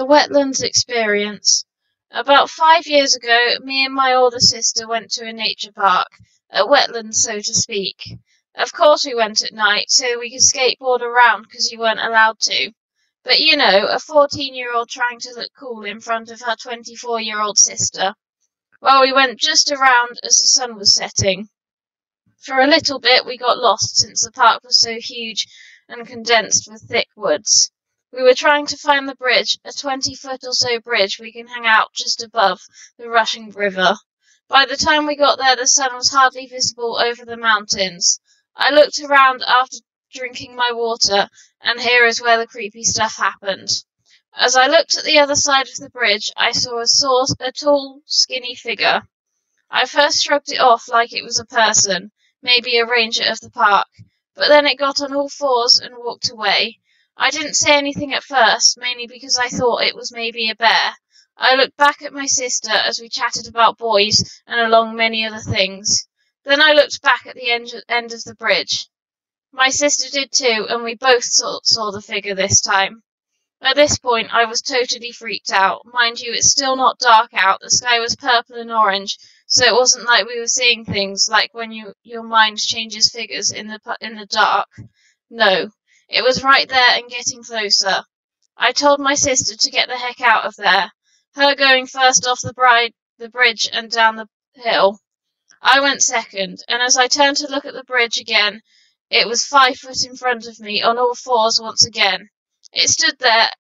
A Wetlands experience. About 5 years ago, me and my older sister went to a nature park, a wetland so to speak. Of course we went at night, so we could skateboard around because you weren't allowed to. But you know, a 14-year-old trying to look cool in front of her 24-year-old sister. Well, we went just around as the sun was setting. For a little bit we got lost since the park was so huge and condensed with thick woods. We were trying to find the bridge, a 20-foot or so bridge we can hang out just above the rushing river. By the time we got there, the sun was hardly visible over the mountains. I looked around after drinking my water, and here is where the creepy stuff happened. As I looked at the other side of the bridge, I saw a tall, skinny figure. I first shrugged it off like it was a person, maybe a ranger of the park, but then it got on all fours and walked away. I didn't say anything at first, mainly because I thought it was maybe a bear. I looked back at my sister as we chatted about boys and along many other things. Then I looked back at the end of the bridge. My sister did too, and we both saw the figure this time. At this point, I was totally freaked out. Mind you, it's still not dark out. The sky was purple and orange, so it wasn't like we were seeing things like when your mind changes figures in the dark. No. It was right there and getting closer. I told my sister to get the heck out of there, her going first off the bridge and down the hill. I went second, and as I turned to look at the bridge again, it was 5 foot in front of me, on all fours once again. It stood there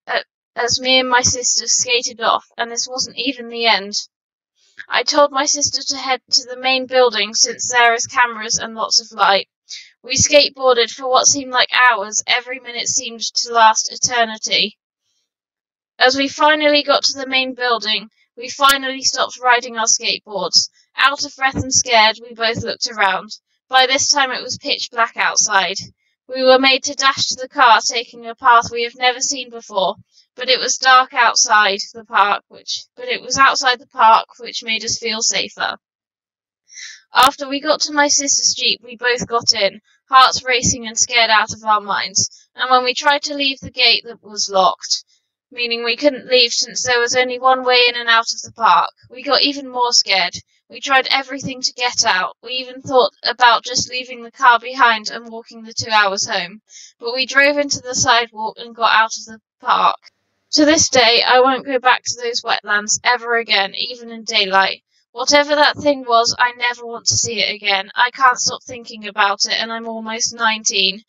as me and my sister skated off, and this wasn't even the end. I told my sister to head to the main building since there is cameras and lots of light. We skateboarded for what seemed like hours. Every minute seemed to last eternity. As we finally got to the main building, we finally stopped riding our skateboards. Out of breath and scared, we both looked around. By this time it was pitch black outside. We were made to dash to the car, taking a path we have never seen before, but it was dark outside the park, which made us feel safer. After we got to my sister's Jeep, we both got in, hearts racing and scared out of our minds, and when we tried to leave, the gate that was locked, meaning we couldn't leave since there was only one way in and out of the park. We got even more scared. We tried everything to get out. We even thought about just leaving the car behind and walking the 2 hours home, but we drove into the sidewalk and got out of the park. To this day, I won't go back to those wetlands ever again, even in daylight. Whatever that thing was, I never want to see it again. I can't stop thinking about it, and I'm almost 19.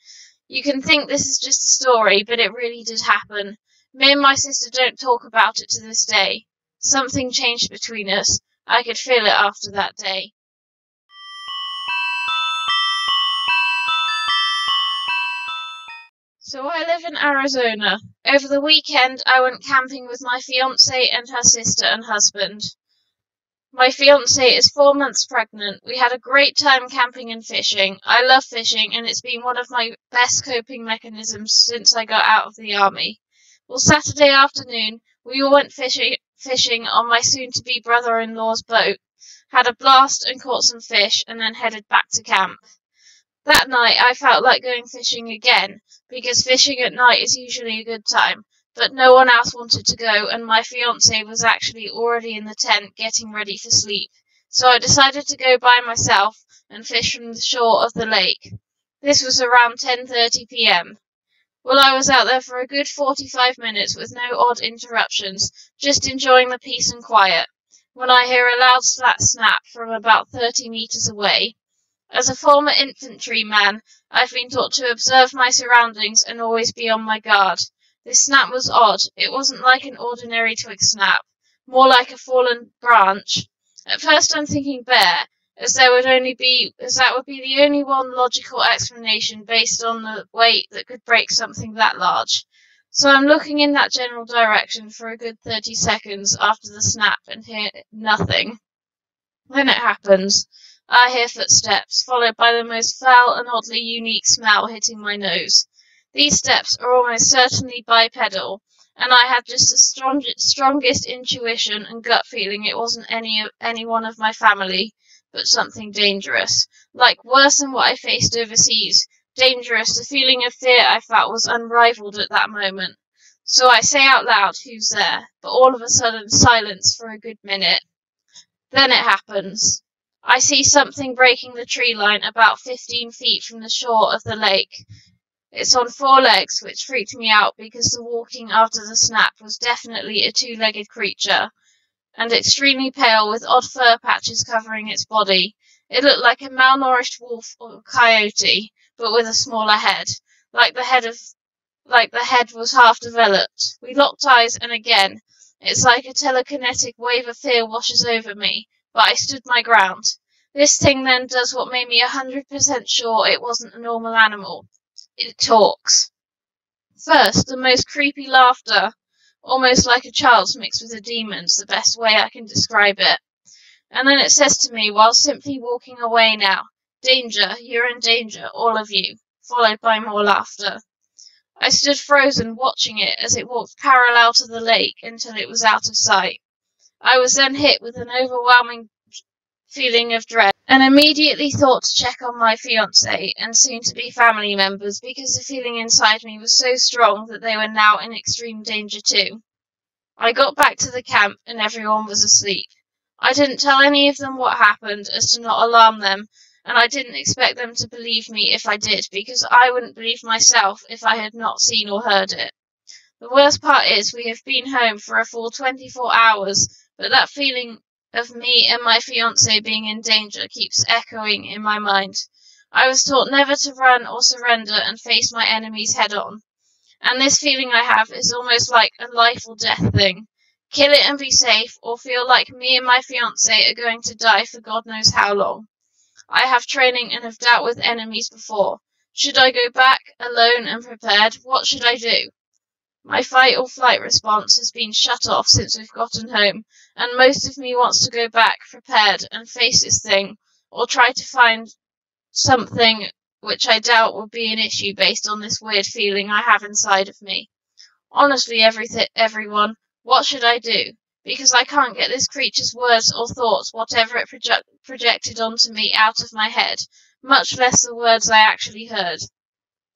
You can think this is just a story, but it really did happen. Me and my sister don't talk about it to this day. Something changed between us. I could feel it after that day. So I live in Arizona. Over the weekend, I went camping with my fiancée and her sister and husband. My fiancée is 4 months pregnant. We had a great time camping and fishing. I love fishing, and it's been one of my best coping mechanisms since I got out of the army. Well, Saturday afternoon, we all went fishing on my soon-to-be brother-in-law's boat, had a blast and caught some fish, and then headed back to camp. That night, I felt like going fishing again, because fishing at night is usually a good time. But no one else wanted to go, and my fiancé was actually already in the tent getting ready for sleep. So I decided to go by myself and fish from the shore of the lake. This was around 10:30 p.m. Well, I was out there for a good 45 minutes with no odd interruptions, just enjoying the peace and quiet, when I hear a loud flat snap from about 30 meters away. As a former infantryman, I've been taught to observe my surroundings and always be on my guard. This snap was odd. It wasn't like an ordinary twig snap, more like a fallen branch. At first I'm thinking bear, as that would be the only one logical explanation based on the weight that could break something that large. So I'm looking in that general direction for a good 30 seconds after the snap and hear nothing. Then it happens. I hear footsteps, followed by the most foul and oddly unique smell hitting my nose. These steps are almost certainly bipedal, and I have just the strongest intuition and gut feeling it wasn't any one of my family, but something dangerous. Like worse than what I faced overseas. Dangerous, the feeling of fear I felt was unrivaled at that moment. So I say out loud, "Who's there?" But all of a sudden, silence for a good minute. Then it happens. I see something breaking the tree line about 15 feet from the shore of the lake. It's on 4 legs, which freaked me out because the walking after the snap was definitely a 2-legged creature, and extremely pale with odd fur patches covering its body. It looked like a malnourished wolf or coyote, but with a smaller head, like the head was half developed. We locked eyes, and again, it's like a telekinetic wave of fear washes over me, but I stood my ground. This thing then does what made me 100% sure it wasn't a normal animal. It talks. First, the most creepy laughter, almost like a child's mixed with a demon's, the best way I can describe it. And then it says to me, while simply walking away now, "Danger, you're in danger, all of you," followed by more laughter. I stood frozen, watching it as it walked parallel to the lake until it was out of sight. I was then hit with an overwhelming feeling of dread, and immediately thought to check on my fiancé and soon-to-be family members, because the feeling inside me was so strong that they were now in extreme danger too. I got back to the camp, and everyone was asleep. I didn't tell any of them what happened, as to not alarm them, and I didn't expect them to believe me if I did, because I wouldn't believe myself if I had not seen or heard it. The worst part is we have been home for a full 24 hours, but that feeling of me and my fiancé being in danger keeps echoing in my mind. I was taught never to run or surrender and face my enemies head on. And this feeling I have is almost like a life or death thing. Kill it and be safe, or feel like me and my fiancé are going to die for God knows how long. I have training and have dealt with enemies before. Should I go back, alone and prepared? What should I do? My fight or flight response has been shut off since we've gotten home, and most of me wants to go back, prepared, and face this thing, or try to find something which I doubt would be an issue based on this weird feeling I have inside of me. Honestly, everyone, what should I do? Because I can't get this creature's words or thoughts, whatever it projected onto me, out of my head, much less the words I actually heard.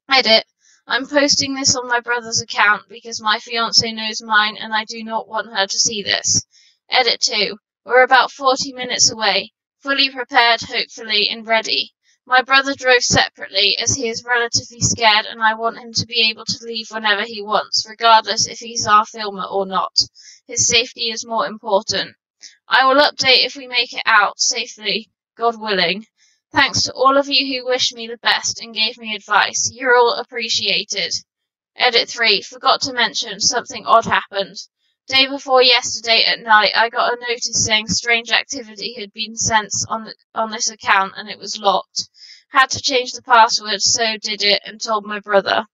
Edit. I'm posting this on my brother's account because my fiancé knows mine and I do not want her to see this. Edit 2. We're about 40 minutes away, fully prepared, hopefully, and ready. My brother drove separately as he is relatively scared and I want him to be able to leave whenever he wants, regardless if he's our filmer or not. His safety is more important. I will update if we make it out safely, God willing. Thanks to all of you who wished me the best and gave me advice. You're all appreciated. Edit 3. Forgot to mention, something odd happened. Day before yesterday at night, I got a notice saying strange activity had been sent on this account and it was locked. Had to change the password, so did it, and told my brother.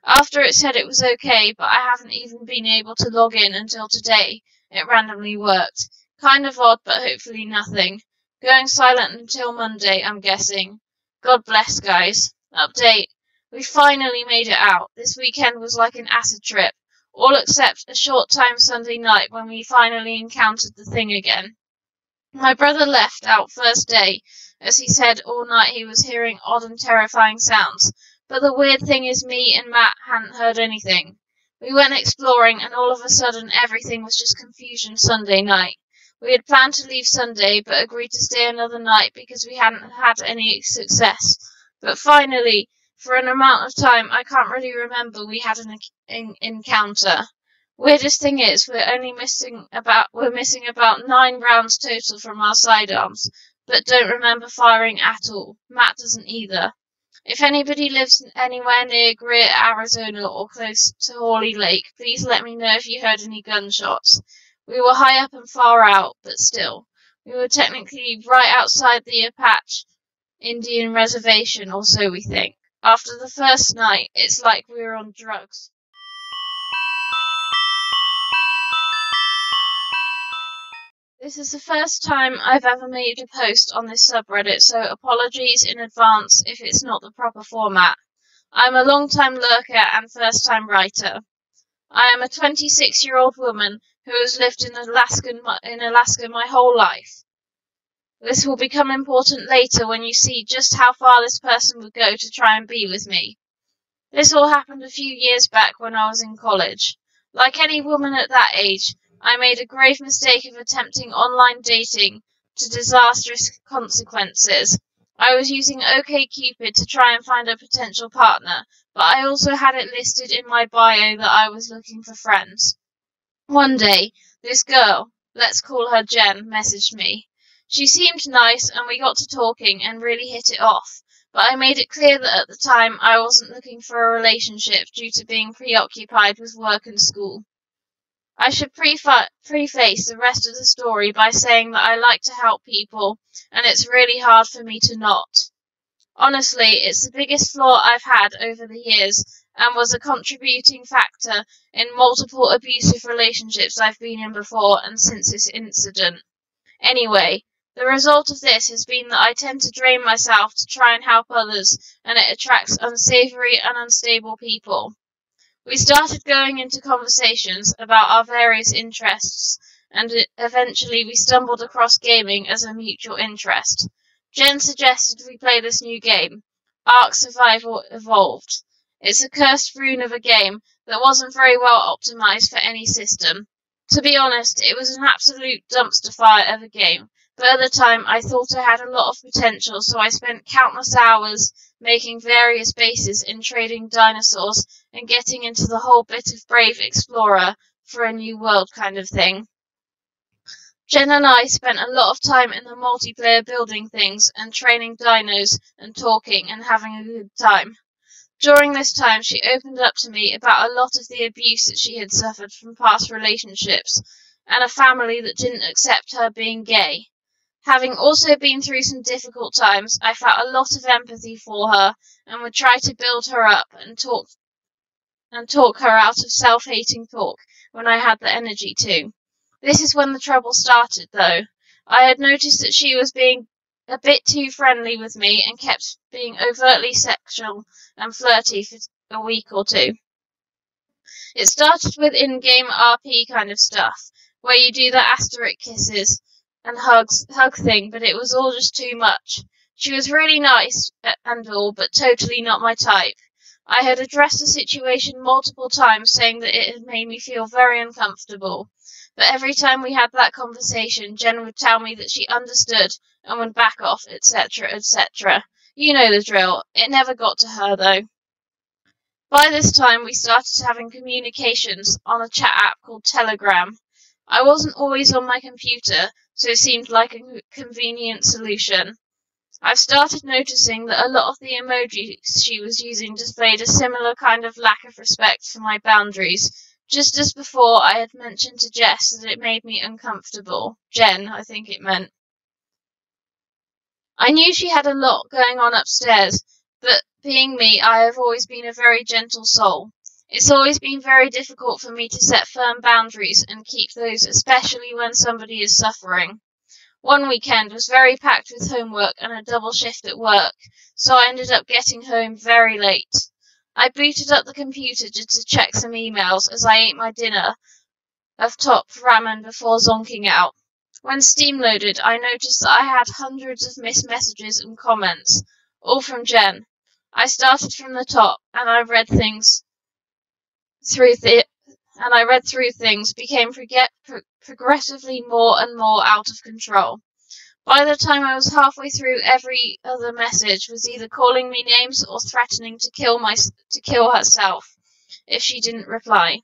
After it said it was okay, but I haven't even been able to log in until today. It randomly worked. Kind of odd, but hopefully nothing. Going silent until Monday, I'm guessing. God bless, guys. Update. We finally made it out. This weekend was like an acid trip. All except a short time Sunday night when we finally encountered the thing again. My brother left out first day, as he said all night he was hearing odd and terrifying sounds, but the weird thing is me and Matt hadn't heard anything. We went exploring and all of a sudden everything was just confusion Sunday night. We had planned to leave Sunday, but agreed to stay another night because we hadn't had any success. But finally, for an amount of time I can't really remember, we had an encounter. Weirdest thing is, we're missing about 9 rounds total from our sidearms, but don't remember firing at all. Matt doesn't either. If anybody lives anywhere near Greer, Arizona, or close to Hawley Lake, please let me know if you heard any gunshots. We were high up and far out, but still. We were technically right outside the Apache Indian Reservation, or so we think. After the first night, it's like we were on drugs. This is the first time I've ever made a post on this subreddit, so apologies in advance if it's not the proper format. I'm a long-time lurker and first-time writer. I am a 26-year-old woman who has lived in Alaska my whole life. This will become important later when you see just how far this person would go to try and be with me. This all happened a few years back when I was in college. Like any woman at that age, I made a grave mistake of attempting online dating to disastrous consequences. I was using OkCupid to try and find a potential partner, but I also had it listed in my bio that I was looking for friends. One day, this girl, let's call her Jen, messaged me. She seemed nice and we got to talking and really hit it off, but I made it clear that at the time I wasn't looking for a relationship due to being preoccupied with work and school. I should preface the rest of the story by saying that I like to help people, and it's really hard for me to not. Honestly, it's the biggest flaw I've had over the years, and was a contributing factor in multiple abusive relationships I've been in before and since this incident. Anyway, the result of this has been that I tend to drain myself to try and help others, and it attracts unsavory and unstable people. We started going into conversations about our various interests, and eventually we stumbled across gaming as a mutual interest. Jen suggested we play this new game, Ark Survival Evolved. It's a cursed rune of a game that wasn't very well optimized for any system. To be honest, it was an absolute dumpster fire of a game, but at the time I thought it had a lot of potential, so I spent countless hours making various bases in trading dinosaurs and getting into the whole bit of brave explorer for a new world kind of thing. Jen and I spent a lot of time in the multiplayer building things and training dinos and talking and having a good time. During this time, she opened up to me about a lot of the abuse that she had suffered from past relationships and a family that didn't accept her being gay. Having also been through some difficult times, I felt a lot of empathy for her and would try to build her up and talk her out of self-hating talk when I had the energy to. This is when the trouble started, though. I had noticed that she was being a bit too friendly with me and kept being overtly sexual and flirty for a week or two. It started with in-game RP kind of stuff, where you do the asterisk kisses and hug thing, but it was all just too much. She was really nice and all, but totally not my type. I had addressed the situation multiple times, saying that it had made me feel very uncomfortable. But every time we had that conversation, Jen would tell me that she understood and would back off, etc., etc. You know the drill. It never got to her, though. By this time, we started having communications on a chat app called Telegram. I wasn't always on my computer, so it seemed like a convenient solution. I've started noticing that a lot of the emojis she was using displayed a similar kind of lack of respect for my boundaries, just as before I had mentioned to Jess that it made me uncomfortable. Jen, I think it meant. I knew she had a lot going on upstairs, but being me, I have always been a very gentle soul. It's always been very difficult for me to set firm boundaries and keep those, especially when somebody is suffering. One weekend was very packed with homework and a double shift at work, so I ended up getting home very late. I booted up the computer just to check some emails as I ate my dinner of top ramen before zonking out. When Steam loaded, I noticed that I had hundreds of missed messages and comments, all from Jen. I started from the top, and I read through things, became progressively more and more out of control. By the time I was halfway through, every other message was either calling me names or threatening to kill herself if she didn't reply.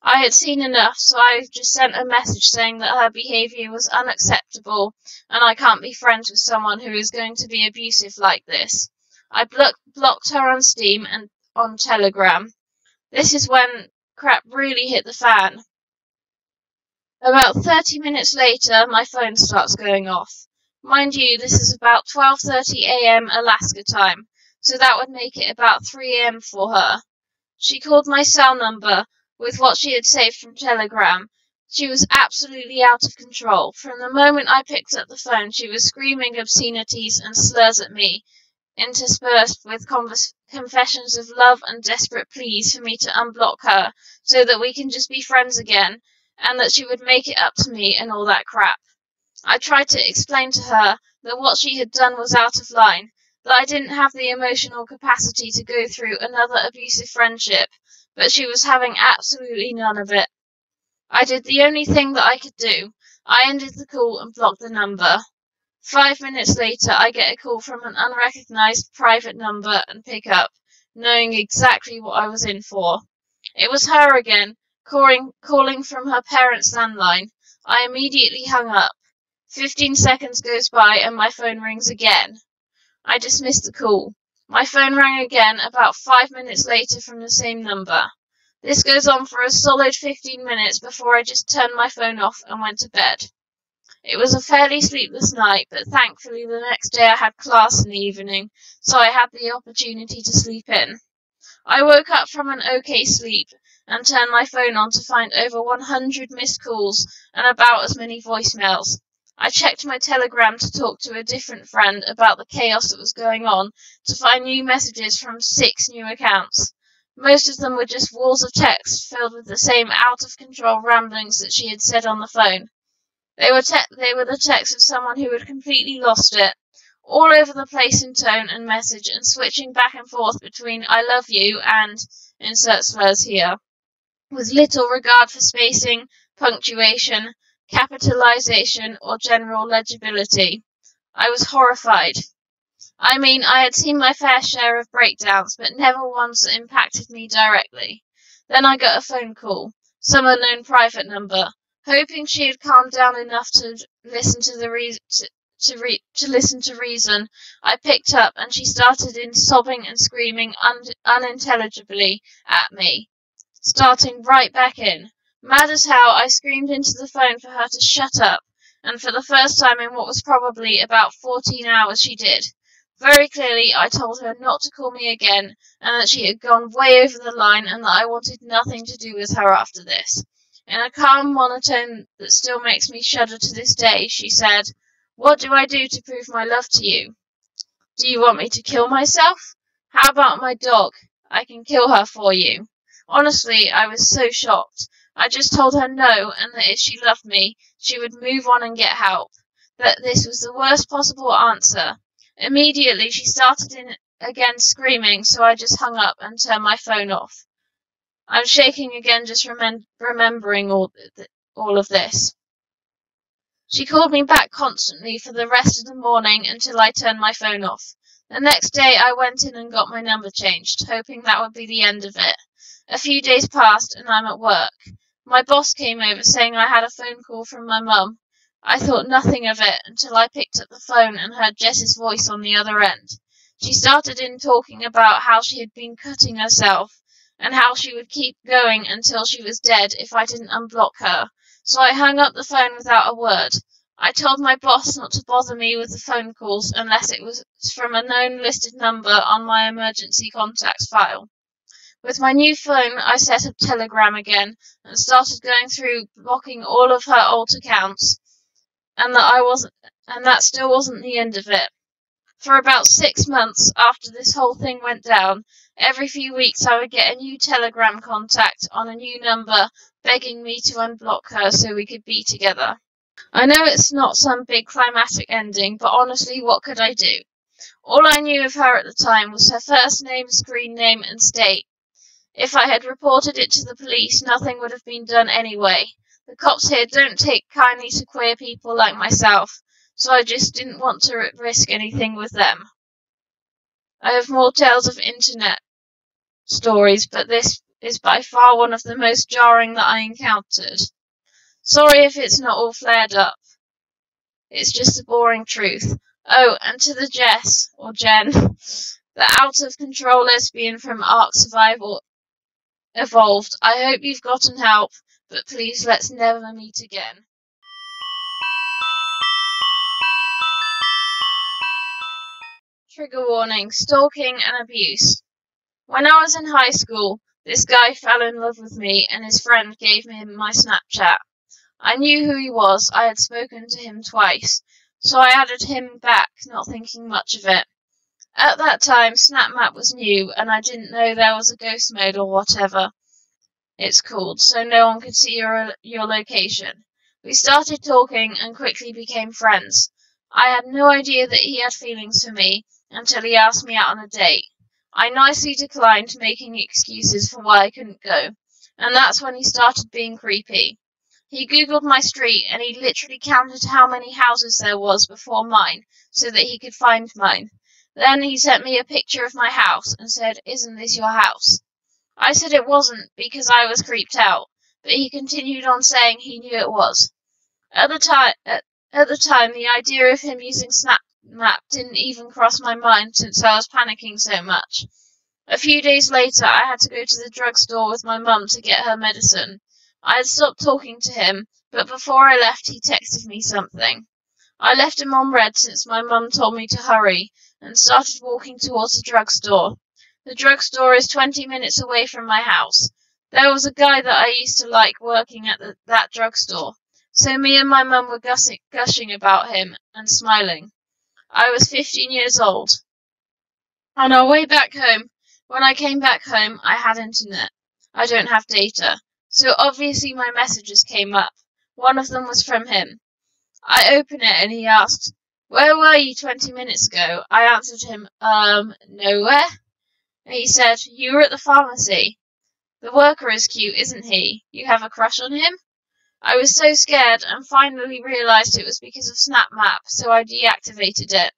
I had seen enough, so I just sent a message saying that her behaviour was unacceptable and I can't be friends with someone who is going to be abusive like this. I blocked her on Steam and on Telegram. This is when crap really hit the fan. About 30 minutes later, my phone starts going off. Mind you, this is about 12:30 a.m. Alaska time, so that would make it about 3 a.m. for her. She called my cell number with what she had saved from Telegram. She was absolutely out of control. From the moment I picked up the phone, she was screaming obscenities and slurs at me, interspersed with confessions of love and desperate pleas for me to unblock her so that we can just be friends again, and that she would make it up to me and all that crap. I tried to explain to her that what she had done was out of line, that I didn't have the emotional capacity to go through another abusive friendship, but she was having absolutely none of it. I did the only thing that I could do. I ended the call and blocked the number. 5 minutes later, I get a call from an unrecognized private number and pick up, knowing exactly what I was in for. It was her again, calling from her parents' landline. I immediately hung up. 15 seconds goes by and my phone rings again. I dismissed the call. My phone rang again about 5 minutes later from the same number. This goes on for a solid 15 minutes before I just turned my phone off and went to bed. It was a fairly sleepless night, but thankfully the next day I had class in the evening, so I had the opportunity to sleep in. I woke up from an okay sleep and turned my phone on to find over 100 missed calls and about as many voicemails. I checked my Telegram to talk to a different friend about the chaos that was going on, to find new messages from 6 new accounts. Most of them were just walls of text filled with the same out-of-control ramblings that she had said on the phone. They were the texts of someone who had completely lost it, all over the place in tone and message, and switching back and forth between "I love you" and insert slurs here, with little regard for spacing, punctuation, capitalization, or general legibility. I was horrified. I mean, I had seen my fair share of breakdowns, but never ones that impacted me directly. Then I got a phone call, some unknown private number. Hoping she had calmed down enough to listen to reason, I picked up, and she started in sobbing and screaming unintelligibly at me, starting right back in. Mad as hell, I screamed into the phone for her to shut up, and for the first time in what was probably about 14 hours she did. Very clearly, I told her not to call me again, and that she had gone way over the line, and that I wanted nothing to do with her after this. In a calm monotone that still makes me shudder to this day, she said, "What do I do to prove my love to you? Do you want me to kill myself? How about my dog? I can kill her for you." Honestly, I was so shocked. I just told her no, and that if she loved me, she would move on and get help. That this was the worst possible answer. Immediately, she started in again screaming, so I just hung up and turned my phone off. I'm shaking again just remembering all of this. She called me back constantly for the rest of the morning until I turned my phone off. The next day I went in and got my number changed, hoping that would be the end of it. A few days passed and I'm at work. My boss came over saying I had a phone call from my mum. I thought nothing of it until I picked up the phone and heard Jess's voice on the other end. She started in talking about how she had been cutting herself, and how she would keep going until she was dead if I didn't unblock her. So I hung up the phone without a word. I told my boss not to bother me with the phone calls unless it was from a known listed number on my emergency contacts file. With my new phone, I set up Telegram again and started going through blocking all of her old accounts, and that still wasn't the end of it. For about 6 months after this whole thing went down, every few weeks I would get a new Telegram contact on a new number begging me to unblock her so we could be together. I know it's not some big climatic ending, but honestly, what could I do? All I knew of her at the time was her first name, screen name, and state. If I had reported it to the police, nothing would have been done anyway. The cops here don't take kindly to queer people like myself, so I just didn't want to risk anything with them. I have more tales of internet stories, but this is by far one of the most jarring that I encountered. Sorry if it's not all flared up. It's just the boring truth. Oh, and to the Jess, or Jen, the out-of-control lesbian from Ark Survival Evolved, I hope you've gotten help, but please let's never meet again. Trigger warning: stalking and abuse. When I was in high school, this guy fell in love with me and his friend gave me my Snapchat. I knew who he was, I had spoken to him twice, so I added him back, not thinking much of it. At that time, SnapMap was new, and I didn't know there was a ghost mode or whatever it's called, so no one could see your location. We started talking and quickly became friends. I had no idea that he had feelings for me until he asked me out on a date. I nicely declined making excuses for why I couldn't go, and that's when he started being creepy. He googled my street and he literally counted how many houses there was before mine so that he could find mine. Then he sent me a picture of my house and said, "Isn't this your house?" I said it wasn't because I was creeped out, but he continued on saying he knew it was. At the time, the idea of him using SnapMap didn't even cross my mind since I was panicking so much. A few days later, I had to go to the drugstore with my mum to get her medicine. I had stopped talking to him, but before I left, he texted me something. I left him on red since my mum told me to hurry, and started walking towards the drugstore. The drugstore is 20 minutes away from my house. There was a guy that I used to like working at that drugstore, so me and my mum were gushing about him and smiling. I was 15 years old. On our way back home, when I came back home, I had internet. I don't have data, so obviously my messages came up. One of them was from him. I opened it and he asked, "Where were you 20 minutes ago?" I answered him, nowhere. He said, "You were at the pharmacy. The worker is cute, isn't he? You have a crush on him?" I was so scared and finally realised it was because of SnapMap, so I deactivated it.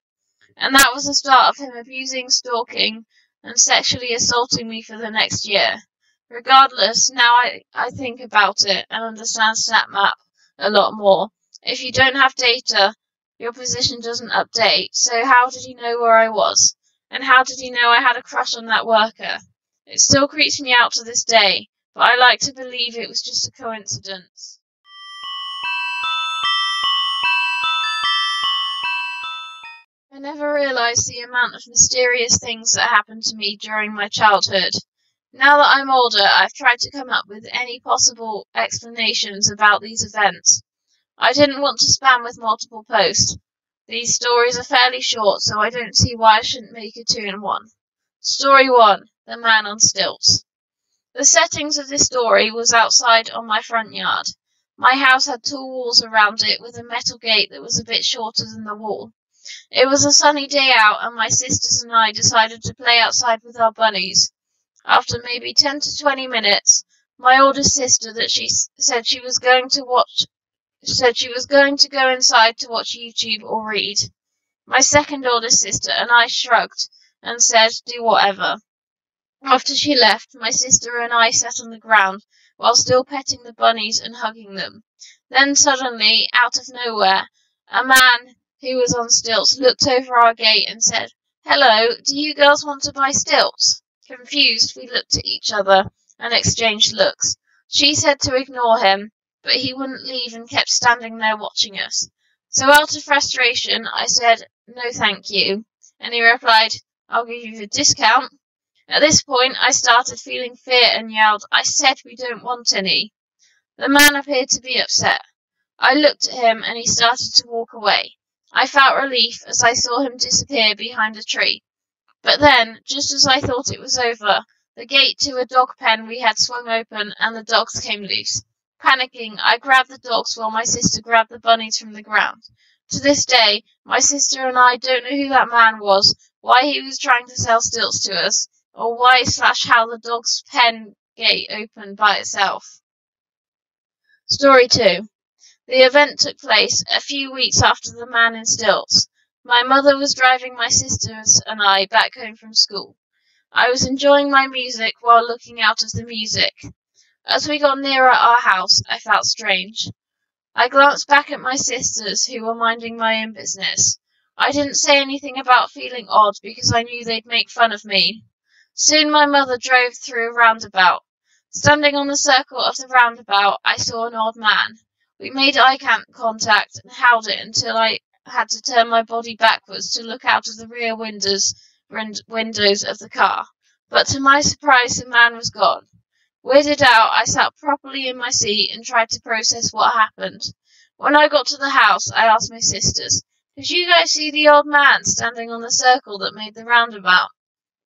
And that was the start of him abusing, stalking, and sexually assaulting me for the next year. Regardless, now I think about it and understand SnapMap a lot more. If you don't have data, your position doesn't update, so how did he know where I was? And how did he know I had a crush on that worker? It still creeps me out to this day, but I like to believe it was just a coincidence. I never realised the amount of mysterious things that happened to me during my childhood. Now that I'm older, I've tried to come up with any possible explanations about these events. I didn't want to spam with multiple posts. These stories are fairly short, so I don't see why I shouldn't make a 2-in-1. Story 1. The Man on Stilts. The settings of this story was outside on my front yard. My house had tall walls around it with a metal gate that was a bit shorter than the wall. It was a sunny day out, and my sisters and I decided to play outside with our bunnies. After maybe 10 to 20 minutes, my oldest sister said she was going to go inside to watch YouTube or read. My second oldest sister and I shrugged and said, "Do whatever." After she left, my sister and I sat on the ground while still petting the bunnies and hugging them. Then suddenly, out of nowhere, a man who was on stilts looked over our gate and said, "Hello, do you girls want to buy stilts?" Confused, we looked at each other and exchanged looks. She said to ignore him, but he wouldn't leave and kept standing there watching us. So out of frustration, I said, "No thank you," and he replied, "I'll give you a discount." At this point, I started feeling fear and yelled, "I said we don't want any." The man appeared to be upset. I looked at him and he started to walk away. I felt relief as I saw him disappear behind a tree. But then, just as I thought it was over, the gate to a dog pen we had swung open and the dogs came loose. Panicking, I grabbed the dogs while my sister grabbed the bunnies from the ground. To this day, my sister and I don't know who that man was, why he was trying to sell stilts to us, or why/how the dog's pen gate opened by itself. Story 2. The event took place a few weeks after the man in stilts. My mother was driving my sisters and I back home from school. I was enjoying my music while looking out of the music. As we got nearer our house, I felt strange. I glanced back at my sisters, who were minding my own business. I didn't say anything about feeling odd because I knew they'd make fun of me. Soon my mother drove through a roundabout. Standing on the circle of the roundabout, I saw an old man. We made eye contact and held it until I had to turn my body backwards to look out of the rear windows of the car. But to my surprise, the man was gone. Weirded out, I sat properly in my seat and tried to process what happened. When I got to the house, I asked my sisters, "Did you guys see the old man standing on the circle that made the roundabout?"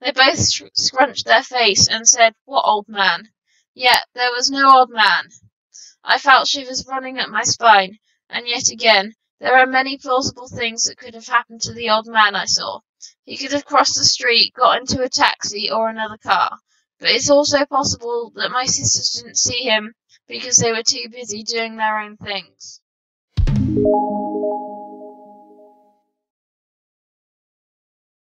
They both scrunched their face and said, "What old man?" Yet there was no old man. I felt shivers running up my spine, and yet again, there are many plausible things that could have happened to the old man I saw. He could have crossed the street, got into a taxi or another car. But it's also possible that my sisters didn't see him because they were too busy doing their own things.